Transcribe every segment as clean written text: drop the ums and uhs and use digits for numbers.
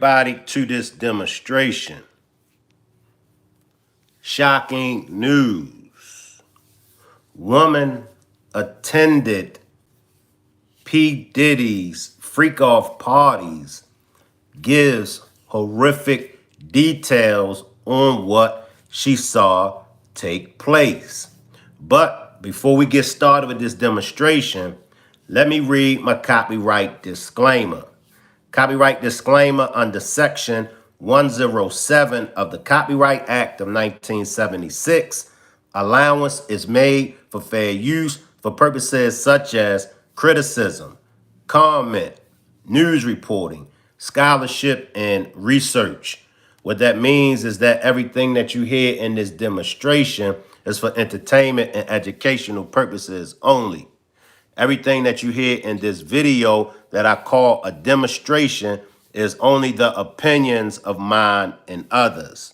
everybody to this demonstration. Shocking news. Woman attended P. Diddy's freak off parties, gives horrific details on what she saw take place. But before we get started with this demonstration, let me read my copyright disclaimer. Copyright disclaimer under Section 107 of the Copyright Act of 1976. Allowance is made for fair use for purposes such as criticism, comment, news reporting, scholarship, and research. What that means is that everything that you hear in this demonstration is for entertainment and educational purposes only. Everything that you hear in this video that I call a demonstration is only the opinions of mine and others.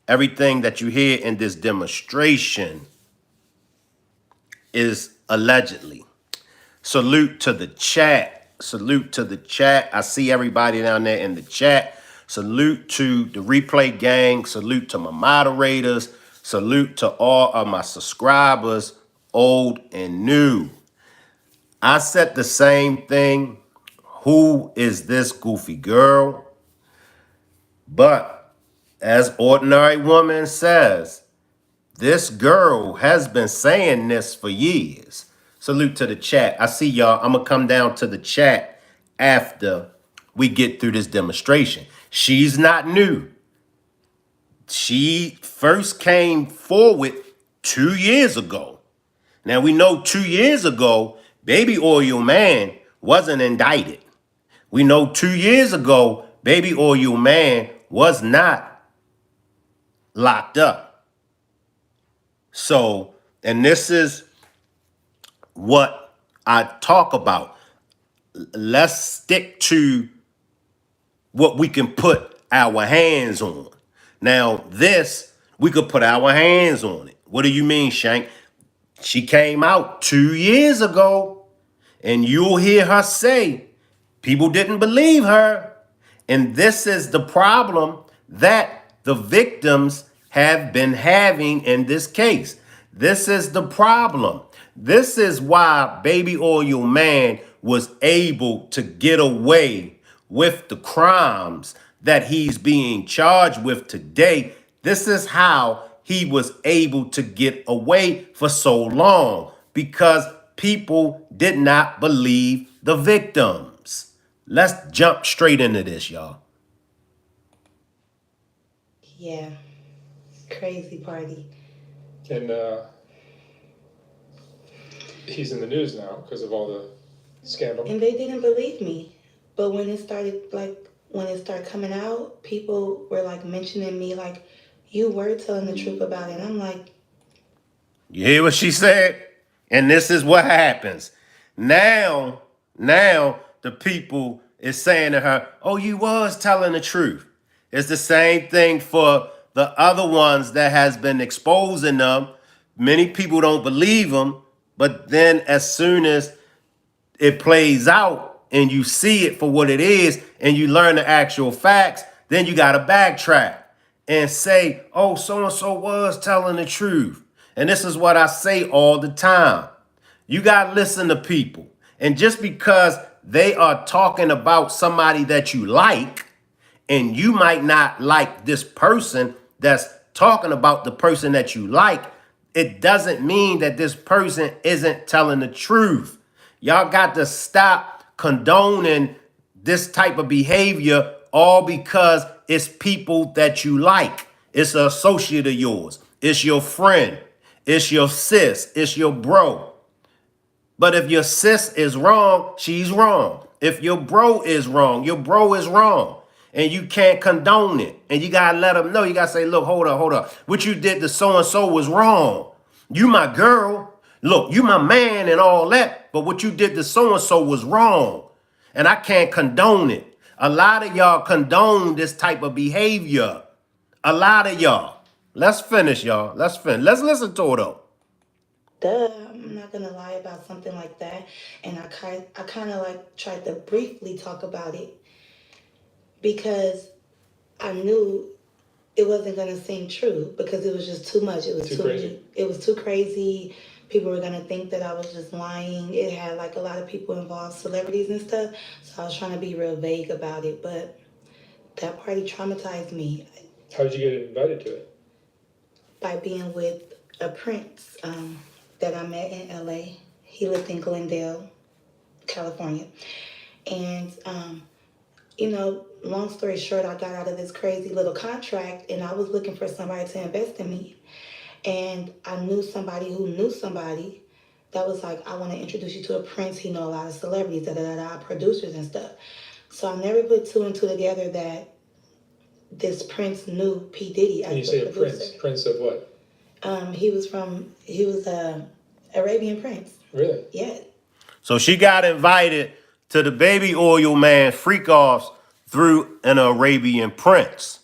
Everything that you hear in this demonstration is allegedly. Salute to the chat. Salute to the chat. I see everybody down there in the chat. Salute to the replay gang. Salute to my moderators. Salute to all of my subscribers, old and new. I said the same thing. Who is this goofy girl? But as Ordinary Woman says, this girl has been saying this for years. Salute to the chat. I see y'all. I'm going to come down to the chat after we get through this demonstration. She's not new. She first came forward 2 years ago. Now, we know 2 years ago, Baby Oil Man wasn't indicted. We know 2 years ago, Baby Oil Man was not locked up. So, and this is what I talk about. Let's stick to what we can put our hands on. Now, this, we could put our hands on it. What do you mean, Shank? She came out 2 years ago, and you'll hear her say, people didn't believe her. And this is the problem that the victims have been having in this case. This is the problem. This is why Baby Oil Man was able to get away with the crimes that he's being charged with today. This is how he was able to get away for so long, because people did not believe the victims. Let's jump straight into this, y'all. Yeah, crazy party. And he's in the news now because of all the scandal. And they didn't believe me. But when it started coming out, people were like mentioning me like, you were telling the truth about it. And I'm like, You hear what she said? And this is what happens. Now the people is saying to her, oh, you was telling the truth. It's the same thing for the other ones that has been exposing them. Many people don't believe them, but then as soon as it plays out and you see it for what it is and you learn the actual facts, then you got to backtrack and say, oh, so-and-so was telling the truth. And this is what I say all the time. You got to listen to people. And just because they are talking about somebody that you like, and you might not like this person that's talking about the person that you like, it doesn't mean that this person isn't telling the truth. Y'all got to stop condoning this type of behavior all because it's people that you like. It's an associate of yours. It's your friend. It's your sis. It's your bro. But if your sis is wrong, she's wrong. If your bro is wrong, your bro is wrong. And you can't condone it. And you got to let them know. You got to say, look, hold up. What you did to so-and-so was wrong. You my girl. Look, you my man and all that. But what you did to so-and-so was wrong. And I can't condone it. A lot of y'all condone this type of behavior. A lot of y'all. Let's finish, y'all. Let's finish. Let's listen to it, though. duh, I'm not gonna lie about something like that. And I kind of like tried to briefly talk about it. because I knew it wasn't gonna seem true because it was just too much. It was Too too crazy. it was too crazy. People were gonna think that I was just lying. It had like a lot of people involved, celebrities and stuff. So I was trying to be real vague about it, but that party traumatized me How did you get invited to it? by being with a prince that I met in LA. He lived in Glendale, California. And long story short, I got out of this crazy little contract and I was looking for somebody to invest in me. And I knew somebody who knew somebody that was like, I want to introduce you to a prince. He know a lot of celebrities, da da da da, producers and stuff. So I never put two and two together that this prince knew P Diddy And you as the say a producer. prince. Prince of what? He was a Arabian prince. Really? Yeah. So she got invited to the baby oil man freak offs through an Arabian prince.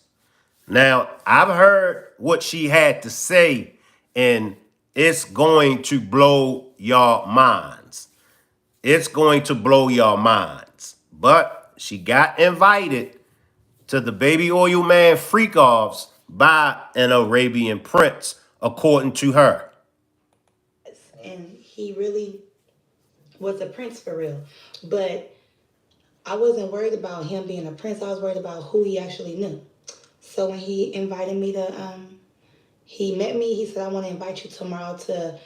Now, I've heard what she had to say, and it's going to blow your minds. It's going to blow your minds. But she got invited to the baby oil man freak offs by an Arabian prince, according to her. And he really was a prince for real. But I wasn't worried about him being a prince. I was worried about who he actually knew. So when he invited me to, he met me. He said, "I want to invite you tomorrow to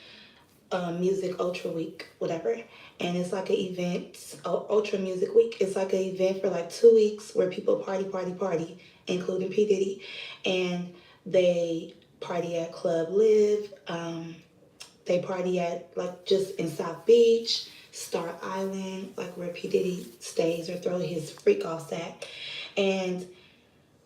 Music Ultra Week, whatever." And it's like an event, Ultra Music Week. It's like an event for like 2 weeks where people party, party, party, including P Diddy, and they party at Club Live. They party at like just in South Beach, Star Island, like where P Diddy stays or throw his freak offs at. And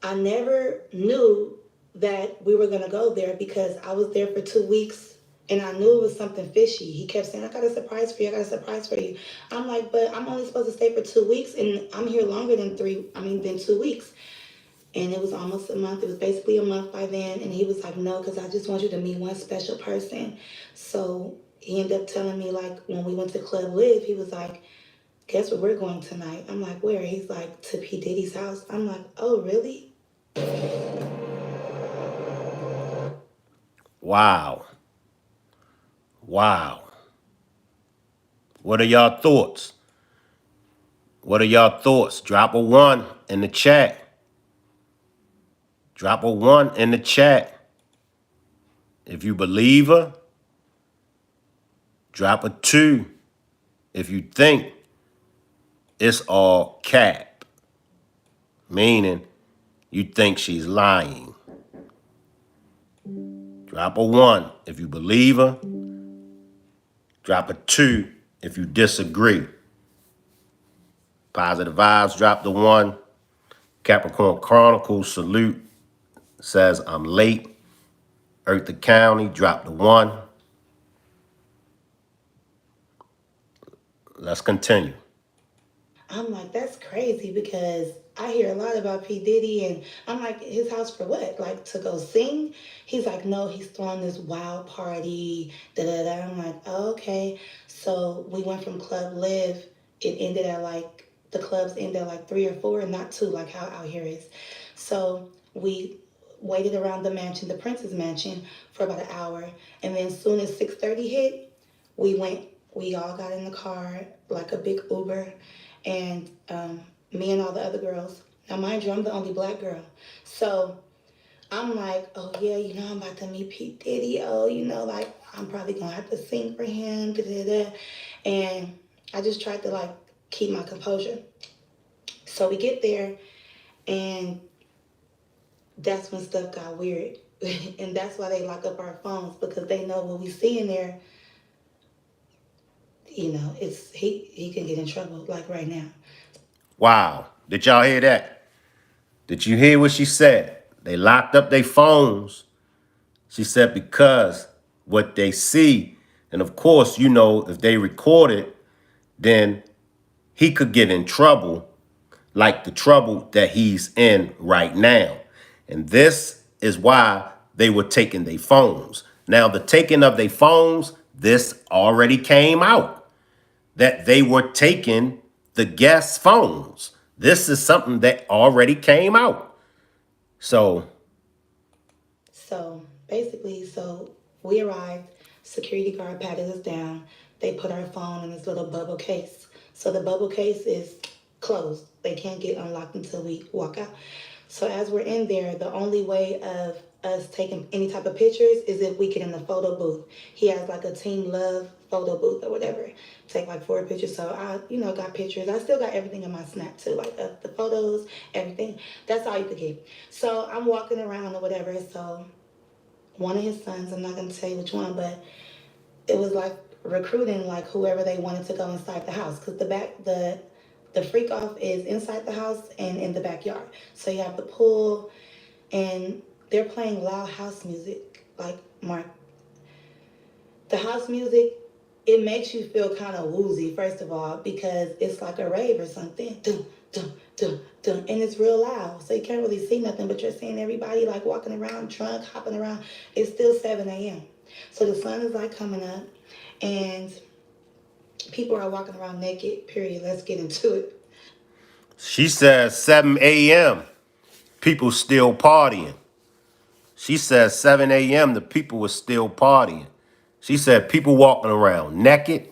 I never knew that we were gonna go there because I was there for 2 weeks and I knew it was something fishy. He kept saying, "I got a surprise for you, I got a surprise for you." I'm like, but I'm only supposed to stay for 2 weeks and I'm here longer than than 2 weeks. And it was almost a month. It was basically a month by then. And he was like, "No, because I just want you to meet one special person." So he ended up telling me, like, when we went to Club Live, he was like, "Guess where we're going tonight?" I'm like, "Where?" He's like, "To P. Diddy's house." I'm like, "Oh, really?" Wow. Wow. What are y'all thoughts? What are y'all thoughts? Drop a one in the chat. Drop a one in the chat. If you believe her, drop a two if you think it's all cap, meaning you think she's lying. Drop a one if you believe her. Drop a two if you disagree. Positive vibes, drop the one. Capricorn Chronicles, salute, says I'm late. Eartha County, drop the one. Let's continue. I'm like, that's crazy because I hear a lot about P. Diddy and I'm like, his house for what? Like to go sing? He's like, no, he's throwing this wild party. Da da da. I'm like, oh, okay. So we went from Club Live. It ended at like the clubs end at like 3 or 4, not 2, like how out here is. So we waited around the mansion, the Prince's mansion, for about an hour, and then as soon as 6:30 hit, we went. We all got in the car, like a big Uber, and me and all the other girls. Now, mind you, I'm the only black girl, so I'm like, oh yeah, I'm about to meet Pete Diddy. Oh, like I'm probably gonna have to sing for him. Da, da, da. And I just tried to like keep my composure. So we get there, and that's when stuff got weird. And that's why they lock up our phones because they know what we see in there. It's he can get in trouble like right now. Wow. Did y'all hear that? Did you hear what she said? They locked up their phones. She said because what they see, and of course, if they record it, then he could get in trouble like the trouble that he's in right now. And this is why they were taking their phones. Now, the taking of their phones, this already came out that they were taking the guests' phones. This is something that already came out. So So basically, we arrived, security guard patted us down. They put our phone in this little bubble case. So the bubble case is closed. They can't get unlocked until we walk out. So as we're in there, the only way of us taking any type of pictures is if we get in the photo booth. He has like a Team Love photo booth or whatever. Take like 4 pictures. So I, got pictures. I still got everything in my snap too, like the photos, everything. That's all you could get. So I'm walking around or whatever. So one of his sons, I'm not gonna tell you which one, but it was like recruiting like whoever they wanted to go inside the house because the freak off is inside the house and in the backyard. So you have the pool and they're playing loud house music. Like Mark, the house music, it makes you feel kind of woozy first of all because it's like a rave or something. Dun, dun, dun, dun, and it's real loud, so you can't really see nothing, but you're seeing everybody like walking around, drunk, hopping around. It's still 7 a.m. So the sun is like coming up, and people are walking around naked. Period. Let's get into it. she says 7 a.m. people still partying. She says 7 a.m. the people were still partying. She said people walking around naked,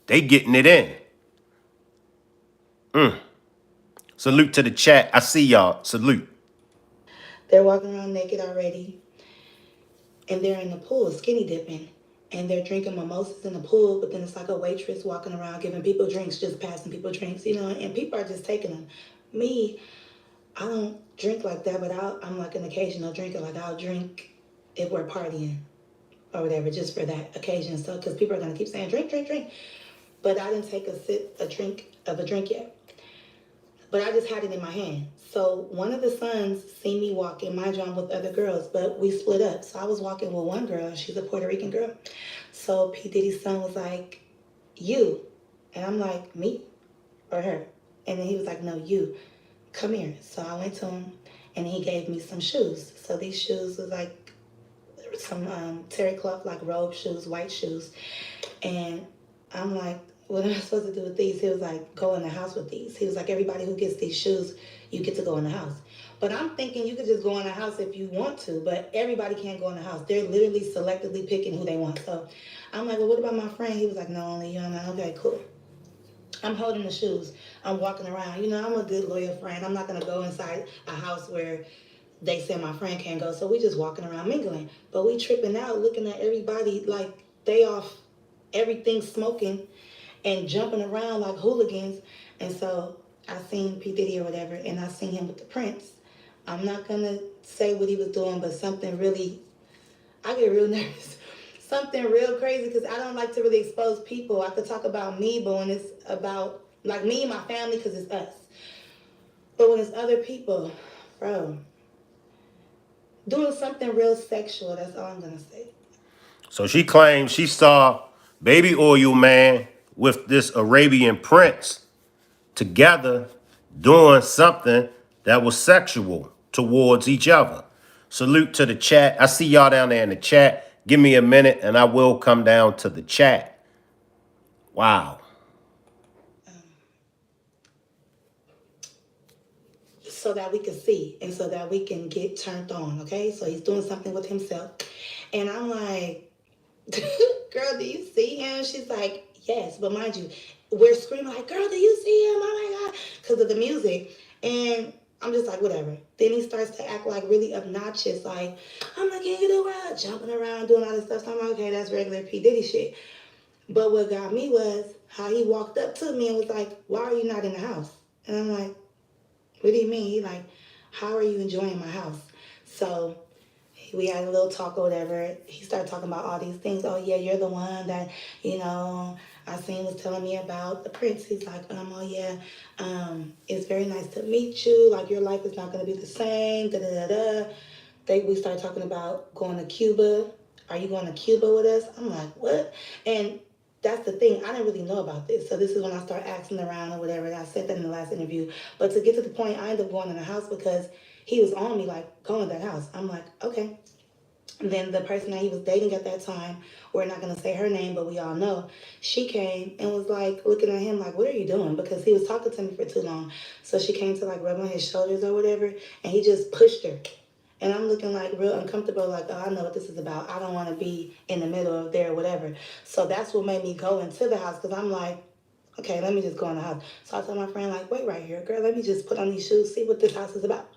they getting it in. Salute to the chat. I see y'all. Salute. They're walking around naked already, and they're in the pool skinny dipping. And they're drinking mimosas in the pool, but then it's like a waitress walking around giving people drinks, just passing people drinks, and people are just taking them. Me, I don't drink like that, but I'm like an occasional drinker. Like I'll drink if we're partying or whatever, just for that occasion. So, because people are gonna keep saying drink, drink, drink, but I didn't take a drink of a drink yet. But I just had it in my hand. So one of the sons seen me walking, mind you, I'm with other girls, but we split up. So I was walking with one girl. She's a Puerto Rican girl. So P Diddy's son was like, "You," and I'm like, "Me or her?" And then he was like, "No, you. Come here." So I went to him, and he gave me some shoes. So these shoes was like some terry cloth, like robe shoes, white shoes. And I'm like, what am I supposed to do with these? He was like, go in the house with these. He was like, everybody who gets these shoes, you get to go in the house. But I'm thinking you could just go in the house if you want to, but everybody can't go in the house. They're literally selectively picking who they want. So I'm like, well, what about my friend? He was like, no, only you. I'm like, okay, cool. I'm holding the shoes. I'm walking around. I'm a good loyal friend. I'm not gonna go inside a house where they said my friend can't go. So we just walking around mingling. But we tripping out, looking at everybody like they off everything smoking and jumping around like hooligans. And so I seen P. Diddy or whatever, and I seen him with the Prince. I'm not gonna say what he was doing, but something really, I get real nervous. Something real crazy because I don't like to really expose people. I could talk about me, but when it's about like me and my family, because it's us. But when it's other people, bro, doing something real sexual, that's all I'm gonna say. So she claims she saw Baby Oil Man with this Arabian prince together doing something that was sexual towards each other. Salute to the chat. I see y'all down there in the chat. Give me a minute and I will come down to the chat. Wow. So that we can see and so that we can get turned on, okay? So he's doing something with himself. And I'm like, girl, do you see him? She's like, yes. But mind you, we're screaming like, girl, do you see him? Oh my God. Because of the music. And I'm just like, whatever. Then he starts to act like really obnoxious. Like, I'm like, can you do what? Jumping around, doing all this stuff. So I'm like, okay, that's regular P. Diddy shit. But what got me was how he walked up to me and was like, why are you not in the house? And I'm like, what do you mean? He like, how are you enjoying my house? So we had a little talk or whatever. He started talking about all these things. Oh yeah, you're the one that, I seen was telling me about the Prince. He's like, oh yeah, it's very nice to meet you. Like your life is not gonna be the same. Da da da da. We started talking about going to Cuba. Are you going to Cuba with us? I'm like, what? And that's the thing. I didn't really know about this. So this is when I start asking around or whatever. And I said that in the last interview. But to get to the point, I ended up going in the house because he was on me like, go in that house. I'm like, okay. And then the person that he was dating at that time, we're not going to say her name, but we all know, she came and was like looking at him like, what are you doing? Because he was talking to me for too long. So she came to like rub on his shoulders or whatever, and he just pushed her. And I'm looking like real uncomfortable, like, oh, I know what this is about. I don't want to be in the middle of there, whatever. So that's what made me go into the house, because I'm like, okay, let me just go in the house. So I told my friend, like, wait right here, girl, let me just put on these shoes, see what this house is about.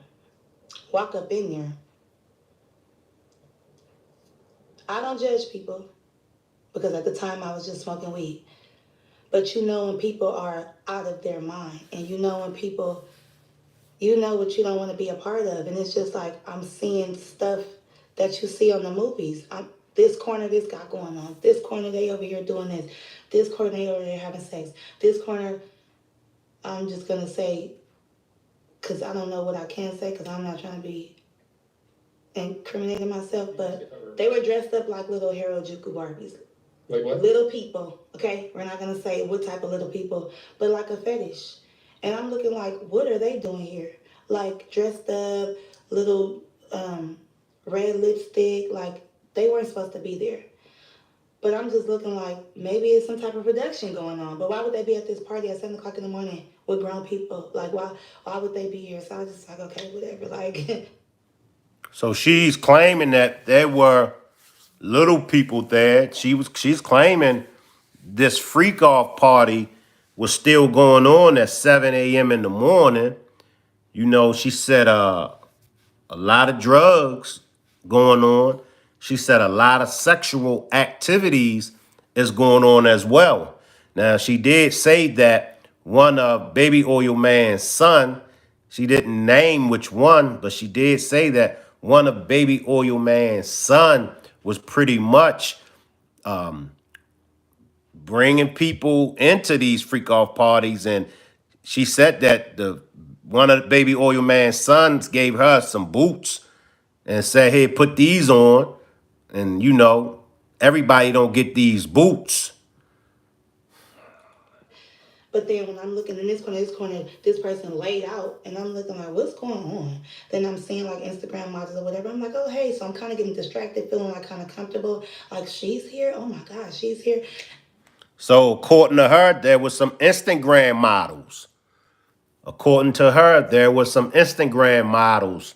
Walk up in there. I don't judge people because at the time I was just smoking weed. But you know when people are out of their mind, and you know when people, you know what you don't want to be a part of. And it's just like I'm seeing stuff that you see on the movies. This corner, this got going on. This corner, they over here doing this. This corner, they over there having sex. This corner, I'm just going to say, because I don't know what I can say, because I'm not trying to be incriminating myself, but they were dressed up like little Harajuku Barbies. Like what? Little people, okay? We're not gonna say what type of little people, but like a fetish. And I'm looking like, what are they doing here? Like dressed up, little red lipstick, like they weren't supposed to be there. But I'm just looking like maybe it's some type of production going on. But why would they be at this party at 7 o'clock in the morning with grown people? Like why would they be here? So I was just like, okay, whatever. Like So she's claiming that there were little people there. She's claiming this freak off party was still going on at 7 a.m. in the morning. You know, she said a lot of drugs going on. She said a lot of sexual activities is going on as well. Now, she did say that one of Baby Oil Man's son, she didn't name which one, but she did say that one of Baby Oil Man's son was pretty much bringing people into these freak off parties. And she said that the one of the Baby Oil Man's sons gave her some boots and said, hey, put these on. And you know, everybody don't get these boots. but then when I'm looking in this corner, this person laid out, and I'm looking like, what's going on? Then I'm seeing like Instagram models or whatever. I'm like, oh hey, so I'm kind of getting distracted, feeling like kind of comfortable. Like she's here. Oh my gosh, she's here. So according to her, there was some Instagram models. According to her, there was some Instagram models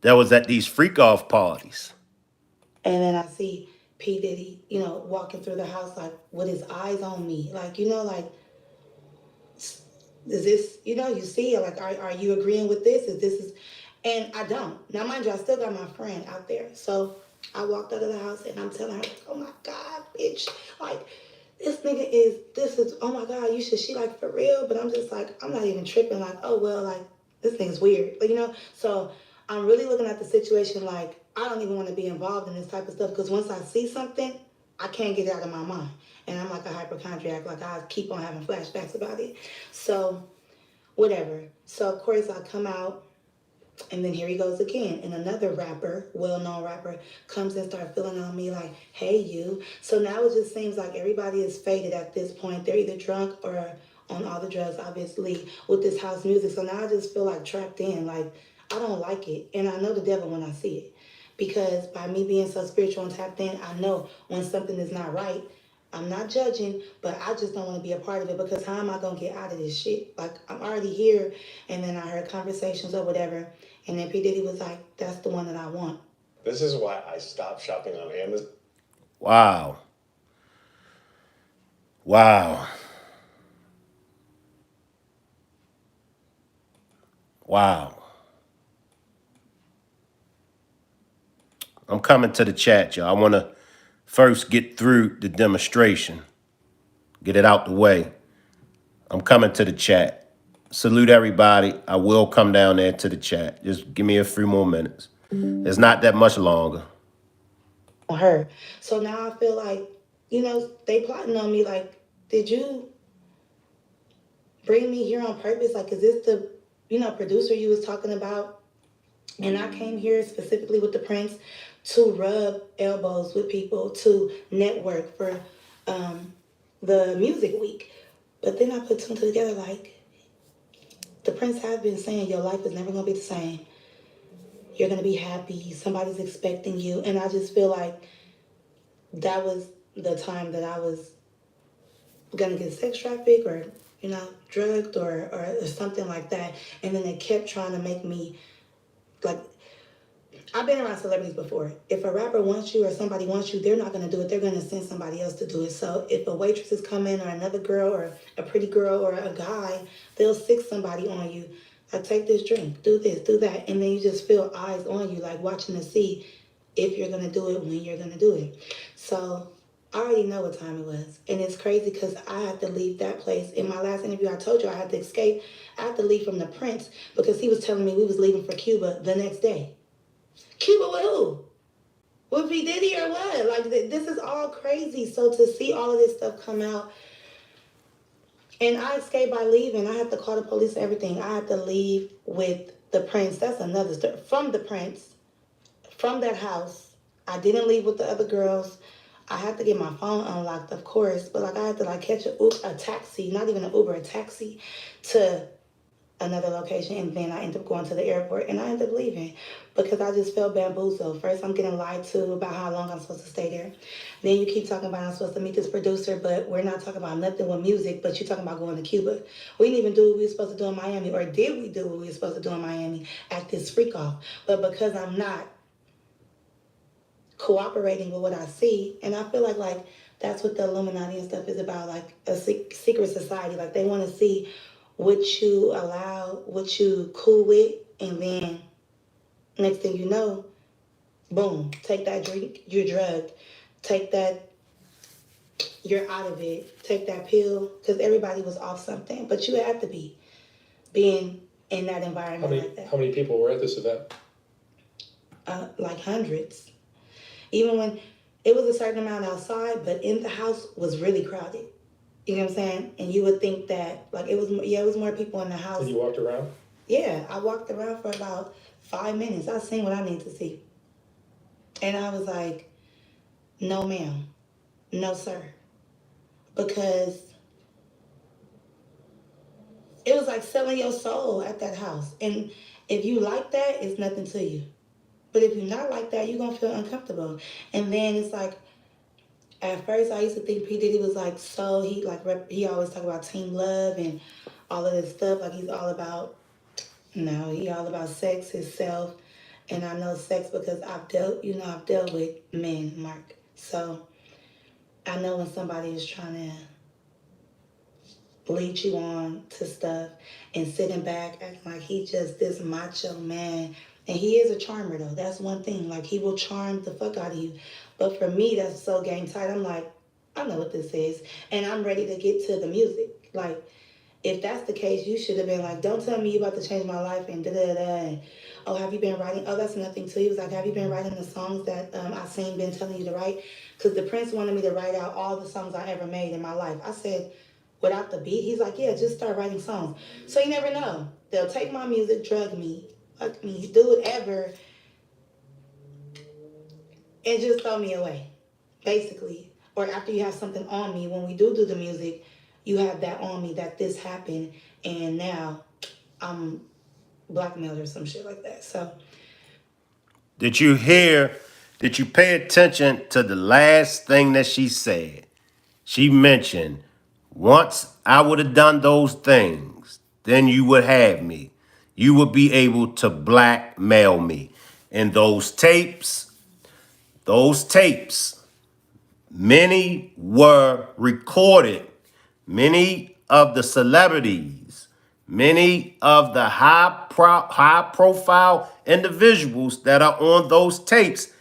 that was at these freak off parties. And then I see P Diddy, walking through the house like with his eyes on me, like like is this, you see, like, are you agreeing with this? And I don't. Now, mind you, I still got my friend out there. So I walked out of the house and I'm telling her, like, oh my God, bitch. Like, this is, oh my God, she like for real? But I'm just like, I'm not even tripping. Like, oh, well, like, this thing's weird. Like. So I'm really looking at the situation like, I don't even want to be involved in this type of stuff because once I see something, I can't get it out of my mind. And I'm like a hypochondriac, like I keep on having flashbacks about it. So, whatever. So, of course, I come out, and then here he goes again. And another rapper, well-known rapper, comes and starts feeling on me like, hey, you. So now it just seems like everybody is faded at this point. They're either drunk or on all the drugs, obviously, with this house music. So now I just feel like trapped in. Like, I don't like it. And I know the devil when I see it. Because by me being so spiritual and tapped in, I know when something is not right. I'm not judging, but I just don't want to be a part of it because how am I going to get out of this shit? Like, I'm already here. And then I heard conversations or whatever. And then P. Diddy was like, that's the one that I want. This is why I stopped shopping on Amazon. Wow. Wow. Wow. I'm coming to the chat, y'all. I want to first get through the demonstration, get it out the way. I'm coming to the chat. Salute everybody. I will come down there to the chat. Just give me a few more minutes. It's not that much longer. On her. So now I feel like, they plotting on me. Like, did you bring me here on purpose? Like, is this the, producer you was talking about? And I came here specifically with the Prince to rub elbows with people, to network for the music week. But then I put two and two together like, the Prince have been saying your life is never going to be the same. you're gonna be happy, somebody's expecting you. And I just feel like that was the time that I was gonna get sex trafficked or, drugged or something like that. And then they kept trying to make me like, I've been around celebrities before. If a rapper wants you or somebody wants you, they're not going to do it. They're going to send somebody else to do it. So if a waitress is coming or another girl or a pretty girl or a guy, they'll stick somebody on you. Like, take this drink, do this, do that. And then you just feel eyes on you, like watching to see if you're going to do it, when you're going to do it. So I already know what time it was. And it's crazy because I had to leave that place. In my last interview, I told you I had to escape. I had to leave from the Prince because he was telling me we was leaving for Cuba the next day. Cuba with who? With P. Diddy or what? Like, this is all crazy. So to see all of this stuff come out, and I escaped by leaving. I had to call the police and everything. I had to leave with the Prince. That's another story. From the Prince, from that house. I didn't leave with the other girls. I had to get my phone unlocked, of course. But, like, I had to, like, catch a taxi, not even an Uber, a taxi to another location, and then I ended up going to the airport, and I ended up leaving because I just felt bamboozled. First, I'm getting lied to about how long I'm supposed to stay there. Then you keep talking about I'm supposed to meet this producer, but we're not talking about nothing with music, but you're talking about going to Cuba. We didn't even do what we were supposed to do in Miami, or did we do what we were supposed to do in Miami at this freak off? But because I'm not cooperating with what I see, and I feel like that's what the Illuminati and stuff is about, like a secret society. Like, they want to see what you allow, what you cool with, and then next thing you know, boom, take that drink, you're drugged. Take that, you're out of it. Take that pill, because everybody was off something, but you had to be being in that environment like that. How many people were at this event? Like hundreds. Even when it was a certain amount outside, but in the house was really crowded. You know what I'm saying? And you would think that, like, it was more people in the house. And you walked around? Yeah, I walked around for about 5 minutes. I seen what I need to see. And I was like, no, ma'am. No, sir. Because it was like selling your soul at that house. And if you like that, it's nothing to you. But if you're not like that, you're going to feel uncomfortable. And then it's like, at first, I used to think P. Diddy was like, so he always talk about team love and all of this stuff. Like, he's all about, no, he all about sex, himself. And I know sex because I've dealt with men, Mark. So I know when somebody is trying to lead you on to stuff and sitting back acting like he just this macho man. And he is a charmer, though. That's one thing. Like, he will charm the fuck out of you. But for me, that's so game tight. I'm like, I know what this is. And I'm ready to get to the music. Like, if that's the case, you should have been like, don't tell me you about to change my life and da-da-da. And, oh, have you been writing? Oh, that's nothing, too. He was like, have you been writing the songs that I seen been telling you to write? Because the Prince wanted me to write out all the songs I ever made in my life. I said, without the beat? He's like, yeah, just start writing songs. So you never know. They'll take my music, drug me, fuck me, do whatever, and just throw me away, basically. Or after you have something on me, when we do the music, you have that on me that this happened, and now I'm blackmailed or some shit like that. So, Did you pay attention to the last thing that she said? She mentioned, once I would have done those things, then you would have me. You would be able to blackmail me. And those tapes, many were recorded. Many of the celebrities, many of the high profile individuals that are on those tapes,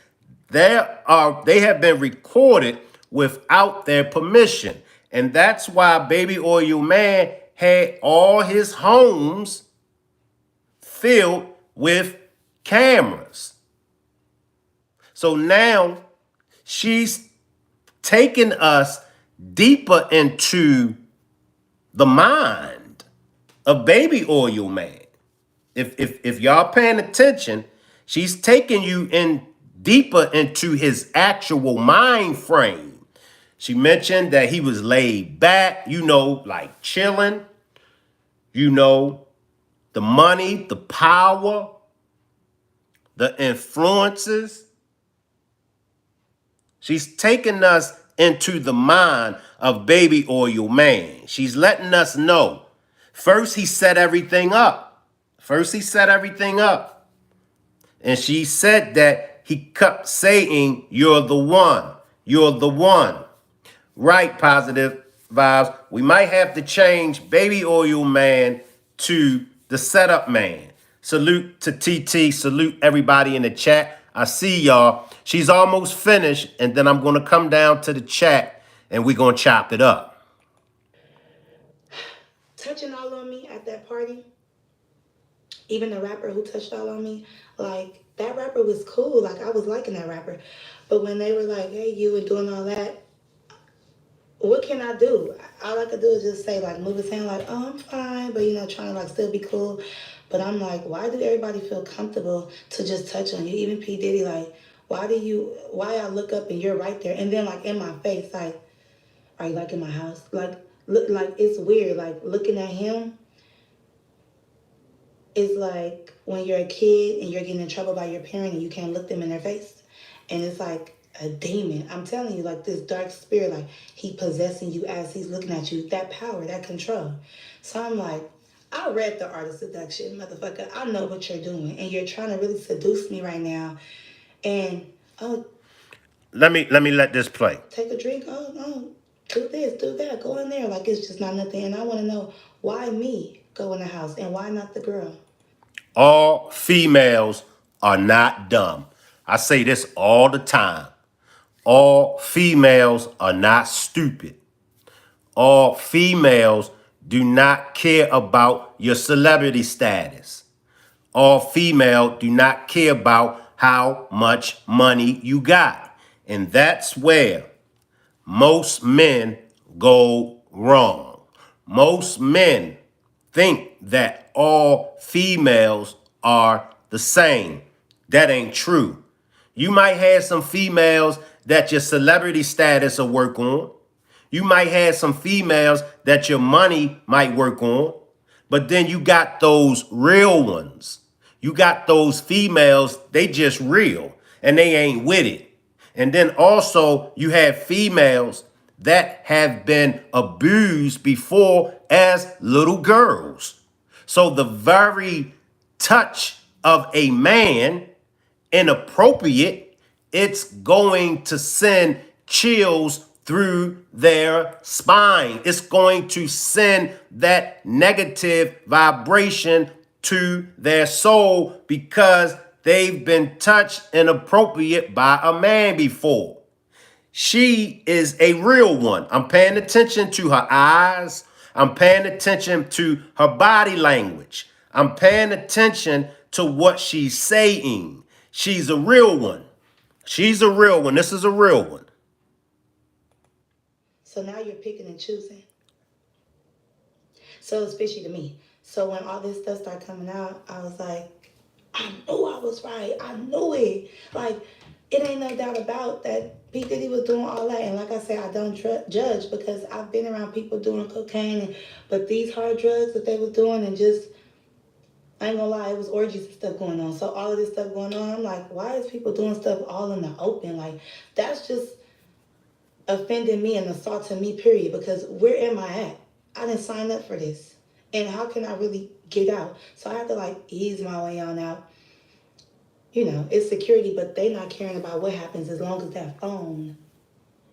they have been recorded without their permission. And that's why Baby Oil Man had all his homes filled with cameras. So now she's taken us deeper into the mind of Baby Oil Man. If y'all paying attention, she's taking you in deeper into his actual mind frame. She mentioned that he was laid back, like chilling, the money, the power, the influences. She's taking us into the mind of Baby Oil Man. She's letting us know. First, he set everything up. First, he set everything up. And she said that he kept saying, "You're the one. You're the one." Right, positive vibes. We might have to change Baby Oil Man to the setup man. Salute to TT. Salute everybody in the chat. I see y'all. She's almost finished, and then I'm going to come down to the chat and we're going to chop it up. Touching all on me at that party, even the rapper who touched all on me, like that rapper was cool. Like I was liking that rapper. But when they were like, "Hey, you," and doing all that, what can I do? All I could do is just say like move his hand like, "Oh, I'm fine," but trying to like still be cool. But I'm like, why do everybody feel comfortable to just touch on you? Even P. Diddy, like, why I look up and you're right there, and then like in my face, like, are you like in my house? Like, look, like it's weird. Like looking at him is like when you're a kid and you're getting in trouble by your parent and you can't look them in their face, and it's like a demon. I'm telling you, like this dark spirit, like he possessing you as he's looking at you. That power, that control. So I'm like, I read the Art of Seduction, motherfucker. I know what you're doing, and you're trying to really seduce me right now. And oh, Let me let this play. take a drink. Oh, no, do this, do that. Go in there. Like it's just not nothing. And I want to know why me go in the house and why not the girl. All females are not dumb. I say this all the time. All females are not stupid. All females do not care about your celebrity status. All female do not care about how much money you got. And that's where most men go wrong. Most men think that all females are the same. That ain't true. You might have some females that your celebrity status will work on. You might have some females that your money might work on. But then you got those real ones. You got those females, they just real and they ain't with it. And then also you have females that have been abused before as little girls. So the very touch of a man inappropriate, it's going to send chills through their spine. It's going to send that negative vibration to their soul because they've been touched inappropriate by a man before. She is a real one. I'm paying attention to her eyes. I'm paying attention to her body language. I'm paying attention to what she's saying. She's a real one. She's a real one. This is a real one. So now you're picking and choosing. So it's fishy to me. So when all this stuff started coming out, I was like, I knew I was right. I knew it. Like, it ain't no doubt about that. P. Diddy was doing all that. And like I said, I don't judge because I've been around people doing cocaine. But these hard drugs that they was doing and just, I ain't gonna lie, it was orgies and stuff going on. So all of this stuff going on, I'm like, why is people doing stuff all in the open? Like, that's just offending me and assaulting me, period. Because where am I at? I didn't sign up for this. And how can I really get out? So I have to like ease my way on out. It's security, but they not caring about what happens as long as that phone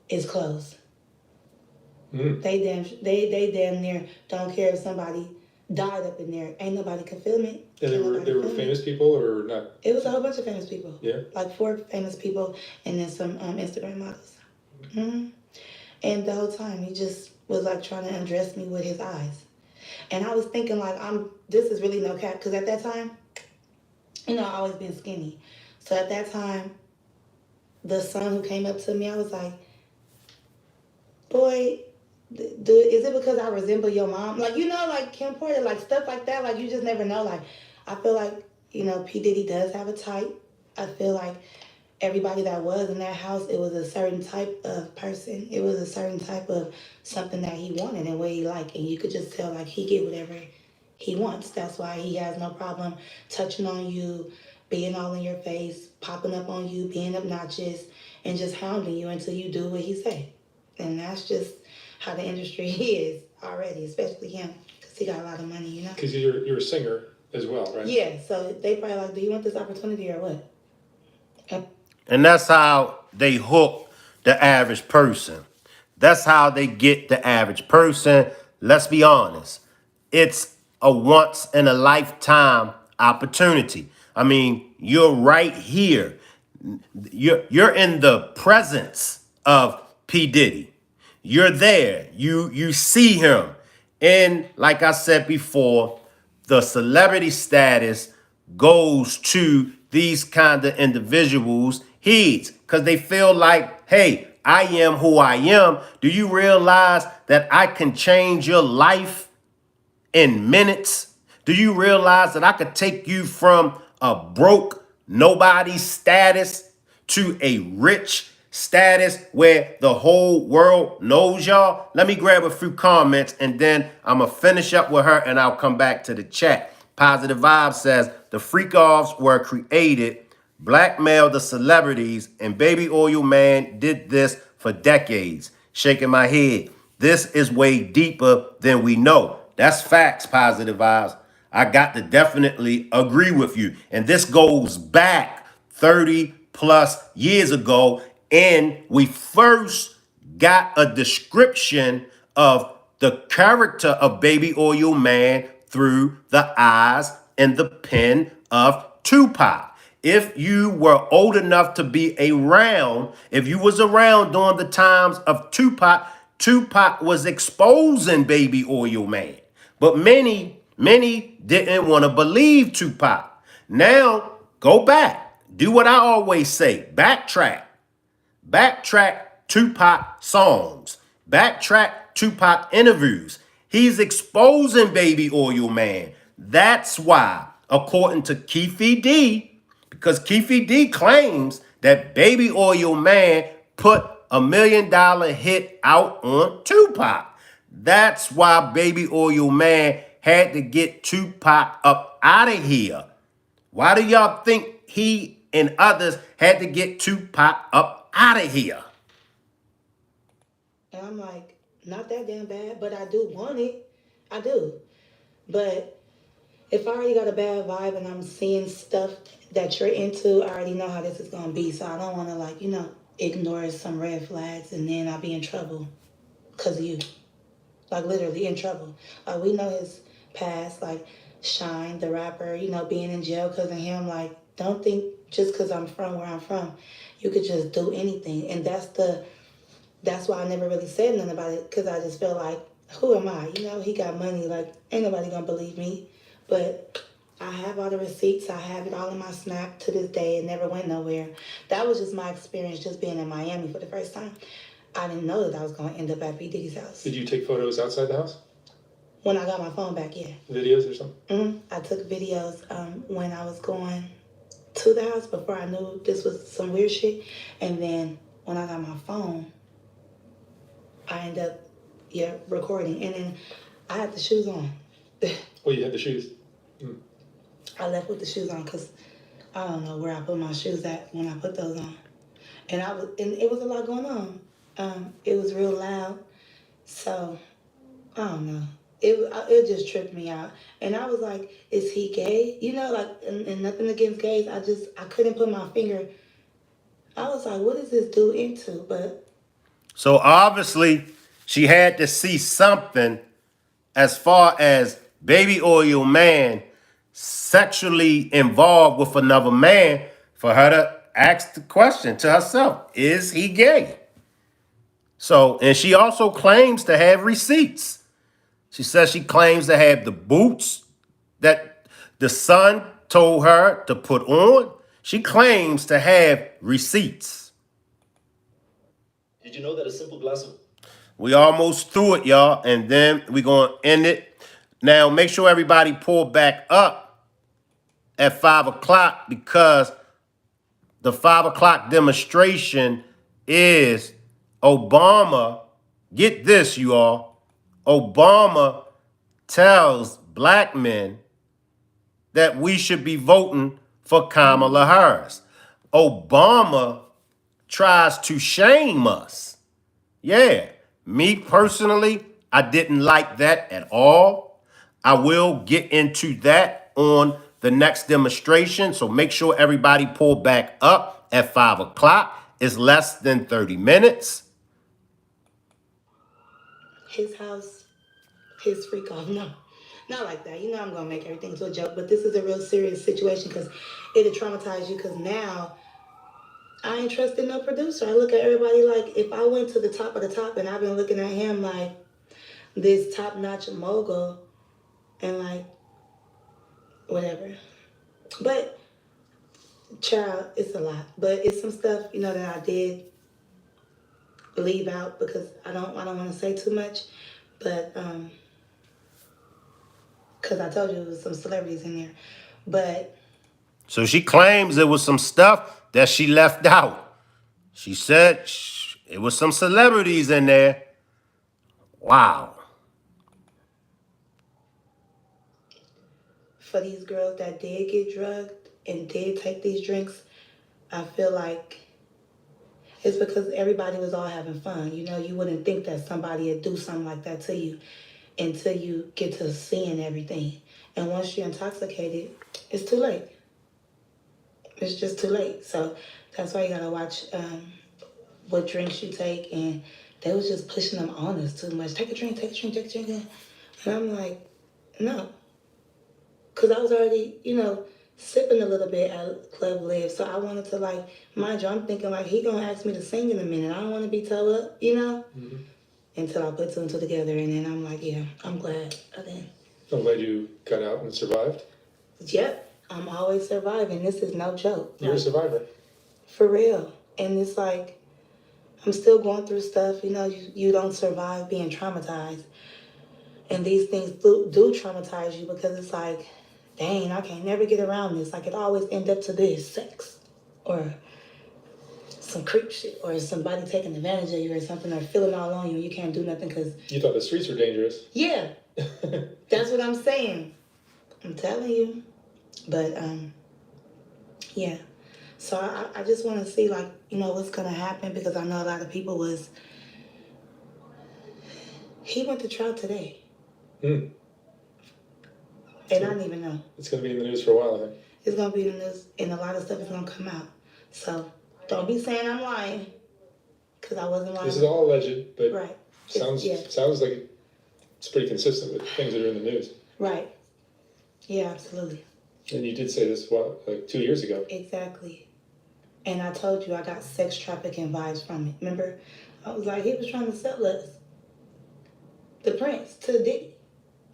is closed. They damn near don't care if somebody died up in there. Ain't nobody can film it. And there were famous people or not? It was a whole bunch of famous people. Yeah. Like 4 famous people and then some Instagram models. Mm-hmm. And the whole time he just was like trying to undress me with his eyes. And I was thinking like, this is really no cap. Because at that time, I've always been skinny. So at that time, the son who came up to me, I was like, boy, is it because I resemble your mom? Like, like Kim Porter, like stuff like that. Like, you just never know. Like, I feel like, P. Diddy does have a type. I feel like everybody that was in that house, it was a certain type of person. It was a certain type of something that he wanted and what he liked. And you could just tell, like, he get whatever he wants. That's why he has no problem touching on you, being all in your face, popping up on you, being obnoxious, and just hounding you until you do what he say. And that's just how the industry is already, especially him, because he got a lot of money, you know? Because you're a singer as well, right? Yeah, so they probably like, do you want this opportunity or what? And that's how they hook the average person. That's how they get the average person. Let's be honest. It's a once in a lifetime opportunity. I mean, you're right here. You're in the presence of P. Diddy. You're there. You see him. And like I said before, the celebrity status goes to these kind of individuals' heads because they feel like, hey, I am who I am. Do you realize that I can change your life in minutes? Do you realize that I could take you from a broke nobody status to a rich status where the whole world knows y'all? Let me grab a few comments and then I'm going to finish up with her and I'll come back to the chat. Positive Vibe says the freak offs were created, blackmail the celebrities, and Baby Oil Man did this for decades. Shaking my head. This is way deeper than we know. That's facts, Positive Vibes. I got to definitely agree with you. And this goes back 30 plus years ago. And we first got a description of the character of Baby Oil Man through the eyes and the pen of Tupac. If you were old enough to be around, if you was around during the times of Tupac, Tupac was exposing Baby Oil Man. But many didn't want to believe Tupac. Now, go back. Do what I always say. Backtrack. Backtrack Tupac songs. Backtrack Tupac interviews. He's exposing Baby Oil Man. That's why, according to Keefy D, because Keefy D claims that Baby Oil Man put $1 million hit out on Tupac. That's why Baby Oil Man had to get Tupac up out of here. Why do y'all think he and others had to get Tupac up out of here? And I'm like, not that damn bad, but I do want it. I do. But if I already got a bad vibe and I'm seeing stuff that you're into, I already know how this is going to be. So I don't want to, like, ignore some red flags and then I'll be in trouble because of you. Like, literally in trouble. Like, we know his past, like, Shine, the rapper, being in jail because of him. Like, don't think just because I'm from where I'm from, you could just do anything. And that's why I never really said nothing about it, because I just feel like, who am I? He got money. Like, ain't nobody gonna believe me. But I have all the receipts. I have it all in my Snap to this day. It never went nowhere. That was just my experience just being in Miami for the first time. I didn't know that I was going to end up at P. Diddy's house. Did you take photos outside the house? When I got my phone back, yeah. Videos or something? I took videos when I was going to the house before I knew this was some weird shit. And then when I got my phone, I ended up, recording. And then I had the shoes on. Oh, you had the shoes? Mm. I left with the shoes on because I don't know where I put my shoes at when I put those on. And it was a lot going on. It was real loud. So, I don't know. It just tripped me out. And I was like, is he gay? And nothing against gays. I couldn't put my finger. I was like, what is this dude into? But So obviously, she had to see something as far as Baby Oil Man sexually involved with another man for her to ask the question to herself, is he gay? So, and she also claims to have receipts. She says she claims to have the boots that the son told her to put on. She claims to have receipts. Did you know that a simple glass of We almost through it, y'all, and then we're going to end it. Now, make sure everybody pull back up at 5 o'clock because the 5 o'clock demonstration is Obama. Get this, you all. Obama tells black men that we should be voting for Kamala Harris. Obama tries to shame us. Yeah, me personally, I didn't like that at all. I will get into that on the next demonstration. So make sure everybody pull back up at 5 o'clock. It's less than 30 minutes. His house, his freak off. No, not like that. You know I'm gonna make everything to a joke, but this is a real serious situation because it'll traumatize you. Because now I ain't trusting no producer. I look at everybody like if I went to the top of the top and I've been looking at him like this top notch mogul and like whatever. But child, it's a lot. But it's some stuff, that I did leave out because I don't want to say too much. But because I told you there was some celebrities in there. But So she claims there was some stuff that she left out. She said it was some celebrities in there. Wow. for these girls that did get drugged and did take these drinks, I feel like it's because everybody was all having fun. You wouldn't think that somebody would do something like that to you until you get to seeing everything. And once you're intoxicated, it's too late. It's just too late. So that's why you gotta watch what drinks you take. And they was just pushing them on us too much. Take a drink, take a drink, take a drink. And I'm like, no. Because I was already, sipping a little bit at Club Live. So I wanted to, mind you, I'm thinking, he going to ask me to sing in a minute. I don't want to be towed up, Mm-hmm. Until I put two and two together. And then I'm like, yeah, I'm glad I didn't. I'm glad you got out and survived. Yep, I'm always surviving. This is no joke. You're a survivor. For real. And it's like, I'm still going through stuff. You don't survive being traumatized. And these things do traumatize you because it's like, dang, I can't never get around this. Like, it always end up to this, sex. Or some creep shit. Or somebody taking advantage of you or something. Or feeling all on you and you can't do nothing because... You thought the streets were dangerous. Yeah. That's what I'm saying. I'm telling you. But, yeah. So I just want to see, what's going to happen because I know a lot of people was... He went to trial today. Hmm. And I don't even know. It's going to be in the news for a while, I think. It's going to be in the news, and a lot of stuff is going to come out. So don't be saying I'm lying, because I wasn't lying. This is all alleged, but right. Sounds like it's pretty consistent with things that are in the news. Right. Yeah, absolutely. And you did say this, 2 years ago? Exactly. And I told you I got sex trafficking vibes from it. Remember? I was like, he was trying to sell us. The Prince to Diddy.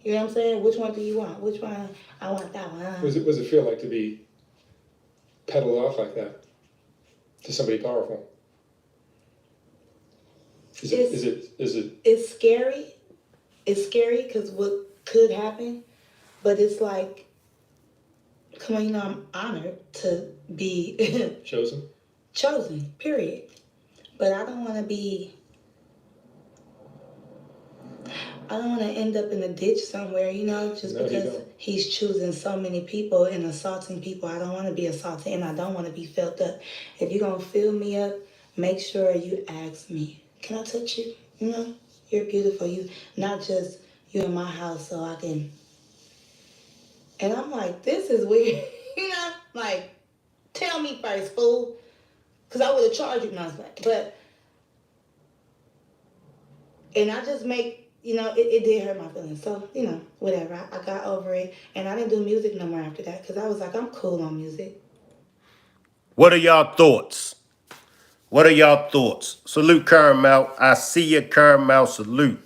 You know what I'm saying? Which one do you want? Which one? I want that one. What does it feel like to be peddled off like that to somebody powerful? Is it? It's scary. It's scary because what could happen, but it's like, come on, I'm honored to be Chosen? Chosen, period. But I don't want to be. I don't want to end up in a ditch somewhere, just No, because he's choosing so many people and assaulting people. I don't want to be assaulted and I don't want to be felt up. If you're going to fill me up, make sure you ask me, can I touch you? You're beautiful. You, not just you in my house so I can. And I'm like, this is weird. Like, tell me first, fool. Because I would have charged you. No, it's not. But, and I just make, it did hurt my feelings. So, whatever. I got over it. And I didn't do music no more after that because I was like, I'm cool on music. What are y'all thoughts? What are y'all thoughts? Salute Caramel. I see you, Caramel. Salute.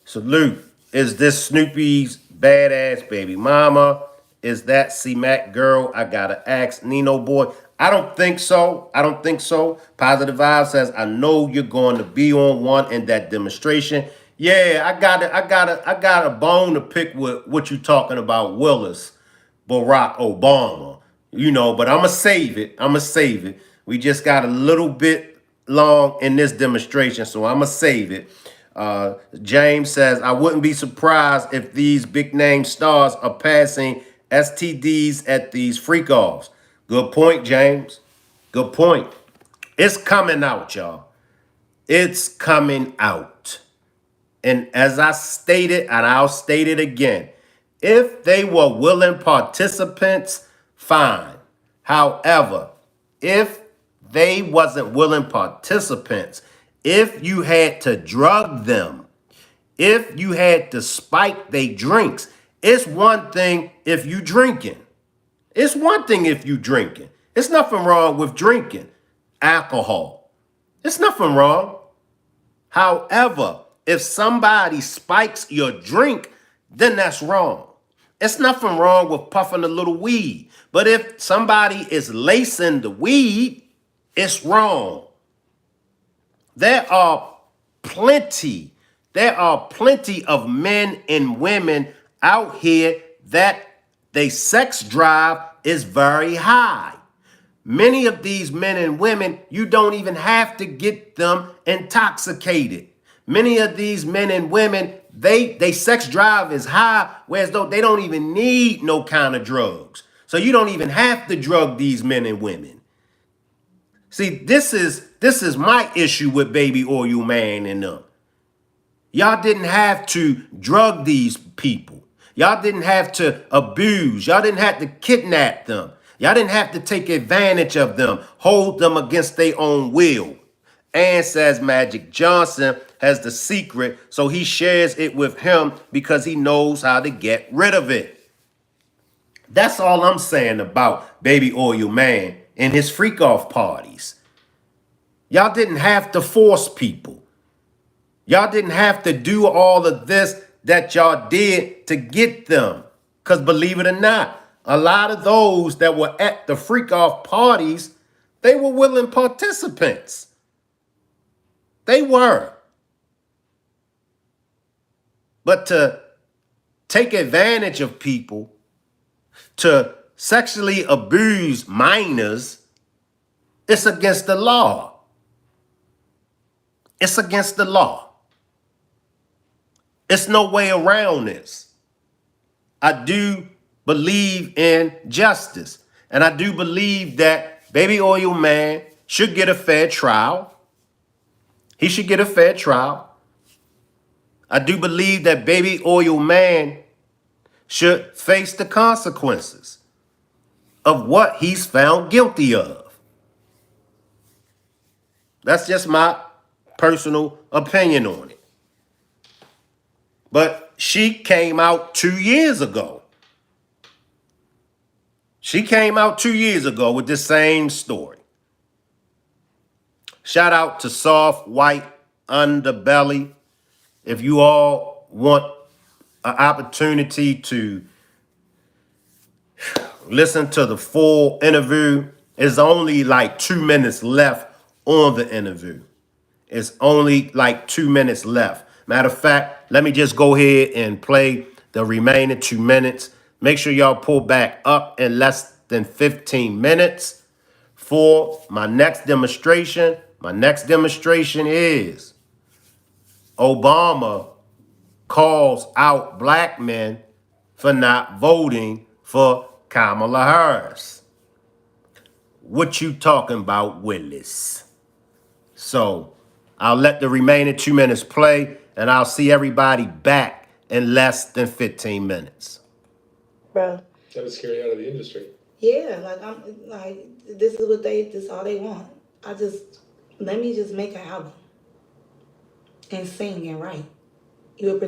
Salute. Is this Snoopy's badass baby mama? Is that C-Mac girl? I gotta ask Nino boy. I don't think so. I don't think so. Positive Vibe says, I know you're going to be on one in that demonstration. Yeah, I got a bone to pick with what you talking about, Willis, Barack Obama. But I'ma save it. I'ma save it. We just got a little bit long in this demonstration, so I'ma save it. James says, I wouldn't be surprised if these big name stars are passing STDs at these freak offs. Good point, James. Good point. It's coming out, y'all. It's coming out. And as I stated, and I'll state it again, if they were willing participants, fine. However, if they wasn't willing participants, if you had to drug them, if you had to spike their drinks, it's one thing if you drinking. It's one thing if you drinking. It's nothing wrong with drinking alcohol. It's nothing wrong. However, if somebody spikes your drink, then that's wrong. It's nothing wrong with puffing a little weed. But if somebody is lacing the weed, it's wrong. There are plenty, there are plenty of men and women out here that their sex drive is very high. Many of these men and women, you don't even have to get them intoxicated. Many of these men and women, they sex drive is high, whereas though they don't even need no kind of drugs. So you don't even have to drug these men and women. See, this is my issue with Baby Oil Man and them. Y'all didn't have to drug these people. Y'all didn't have to abuse. Y'all didn't have to kidnap them. Y'all didn't have to take advantage of them, hold them against their own will. And says Magic Johnson has the secret, so he shares it with him because he knows how to get rid of it. That's all I'm saying about Baby Oil Man and his freak off parties. Y'all didn't have to force people. Y'all didn't have to do all of this that y'all did to get them. Because believe it or not, a lot of those that were at the freak off parties, they were willing participants. They were. But to take advantage of people, to sexually abuse minors, it's against the law. It's against the law. It's no way around this. I do believe in justice. And I do believe that Baby Oil Man should get a fair trial. He should get a fair trial. I do believe that Baby Oil Man should face the consequences of what he's found guilty of. That's just my personal opinion on it. But she came out 2 years ago. She came out 2 years ago with the same story. Shout out to Soft White Underbelly. If you all want an opportunity to listen to the full interview, it's only like 2 minutes left on the interview. It's only like 2 minutes left. Matter of fact, let me just go ahead and play the remaining 2 minutes. Make sure y'all pull back up in less than 15 minutes for my next demonstration. My next demonstration is Obama calls out black men for not voting for Kamala Harris. What you talking about, Willis? So I'll let the remaining 2 minutes play, and I'll see everybody back in less than 15 minutes. Bro. That would scare you out of the industry. Yeah, like I'm like this is all they want. Let me just make an album and sing and write. You a